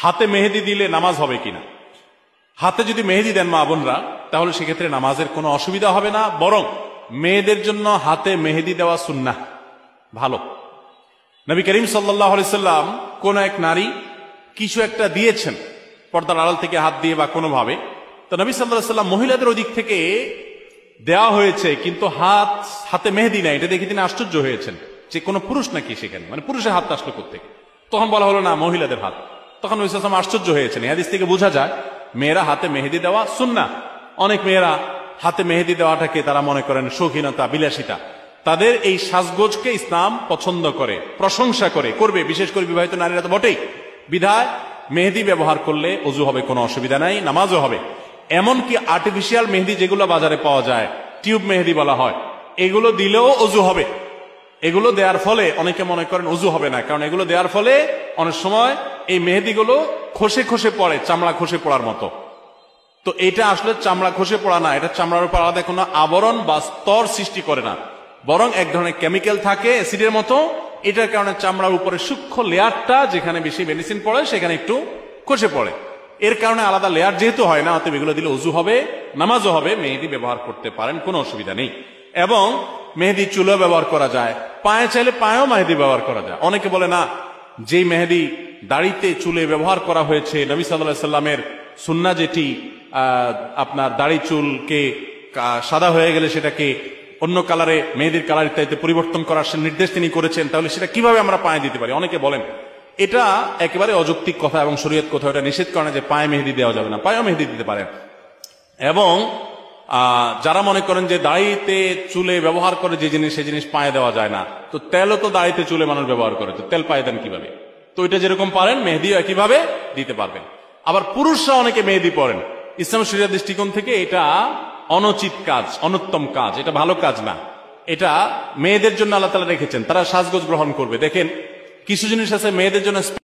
হাতে মেহেদি দিলে নামাজ হবে কিনা। হাতে যদি মেহেদি দেন মা বোনরা, তাহলে সেক্ষেত্রে নামাজের কোনো অসুবিধা হবে না, বরং মেয়েদের জন্য হাতে মেহেদি দেওয়া সুন্নাহ, ভালো। নবী করিম সাল্লাল্লাহু আলাইহি সাল্লাম কোন এক নারী কিছু একটা দিয়েছেন পর্দার আড়াল থেকে হাত দিয়ে বা কোনোভাবে, তো নবী সাল্লাল্লাহু আলাইহি সাল্লাম মহিলাদের ওই দিক থেকে দেওয়া হয়েছে কিন্তু হাতে মেহেদি নাই, এটা দেখে তিনি আশ্চর্য হয়েছেন যে কোনো পুরুষ নাকি সেখানে, মানে পুরুষের হাত আসলো কোত্থেকে। তখন বলা হলো না, মহিলাদের হাত। তখন নবী সাল্লাল্লাহু আলাইহি সাল্লাম আশ্চর্য হয়েছেন। এই হাদিস থেকে বোঝা যায় মেয়েরা হাতে মেহেদি দেওয়া সুন্নাহ। অনেক মেয়েরা হাতে মেহেদি দেওয়াটাকে তারা মনে করেন শৌখিনতা, বিলাসিতা। তাদের এই সাজগোজকে ইসলাম পছন্দ করে, প্রশংসা করে, করবে, বিশেষ করে বিবাহিত নারীরা তো বটেই। বিধায় মেহেদি ব্যবহার করলে অজু হবে, কোনো অসুবিধা নাই, নামাজও হবে। এমনকি আর্টিফিশিয়াল মেহেদি যেগুলো বাজারে পাওয়া যায়, টিউব মেহেদি বলা হয়, এগুলো দিলেও অজু হবে। এগুলো দেওয়ার ফলে অনেকে মনে করেন অজু হবে না, কারণ এগুলো দেওয়ার ফলে অনেক সময় এই মেহেদিগুলো খসে খসে পড়ে, চামড়া খসে পড়ার মতো। তো এটা আসলে চামড়া খসে পড়া না, এটা চামড়ার উপর আলাদা কোনো আবরণ বা স্তর সৃষ্টি করে না, বরং এক ধরনের কেমিক্যাল থাকে অ্যাসিডের মতো। এটার কারণে চামড়ার উপরে সূক্ষ্ম লেয়ারটা, যেখানে বেশি মেডিসিন পড়ে সেখানে একটু খসে পড়ে। এর কারণে আলাদা লেয়ার যেহেতু হয় না, অতএব এগুলো দিলে অজু হবে, নামাজও হবে। মেহেদি ব্যবহার করতে পারেন, কোনো অসুবিধা নেই। এবং মেহেদি চুলও ব্যবহার করা যায়, পায়ে চাইলে পায়েও মেহেদি ব্যবহার করা যায়। অনেকে বলে না, যেই মেহেদি দাড়িতে চুলে ব্যবহার করা হয়েছে, নবী সাল্লাল্লাহু আলাইহি সাল্লামের সুন্নাহ যেটি আপনার দাড়ি চুলকে সাদা হয়ে গেলে সেটাকে অন্য কালারে, মেহেদির কালার ইত্যাদিতে পরিবর্তন করার নির্দেশ তিনি করেছেন, তাহলে সেটা কিভাবে আমরা পায়ে দিতে পারি? অনেকে বলেন এটা একেবারে অযৌক্তিক কথা এবং শরীয়ত কথা, এটা নিষেধ করে না যে পায়ে মেহেদি দেওয়া যাবে না, পায়েও মেহেদি দিতে পারেন। এবং যারা মনে করেন যে দাড়িতে চুলে ব্যবহার করে যে জিনিস, সেই জিনিস পায়ে দেওয়া যায় না, তো তেলও তো দাড়িতে চুলে মানুষ ব্যবহার করে, তো তেল পায়ে দেন কিভাবে? তো এটা যেরকম পারেন মেহেদিও একইভাবে দিতে পারবেন। আবার পুরুষরা অনেকে মেহেদি পরেন, ইসলাম শরীয়ত দৃষ্টিকোণ থেকে এটা অনুচিত কাজ, অনুত্তম কাজ, এটা ভালো কাজ না। এটা মেয়েদের জন্য আল্লাহ তাআলা রেখেছেন, তারা সাজগোজ গ্রহণ করবে। দেখেন কিছু জিনিস আছে মেয়েদের জন্য